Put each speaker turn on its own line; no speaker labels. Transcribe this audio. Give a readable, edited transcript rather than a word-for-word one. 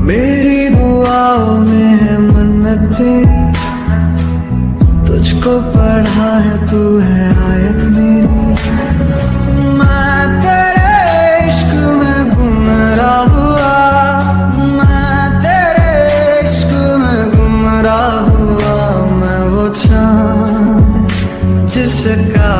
मेरी दुआओं में है मन्नत तेरी, तुझको पढ़ा है तू है आयत मेरी। मैं तेरे इश्क में गुमराह हुआ, मैं तेरे इश्क में गुमराह हुआ। मैं वो चाँद जिसका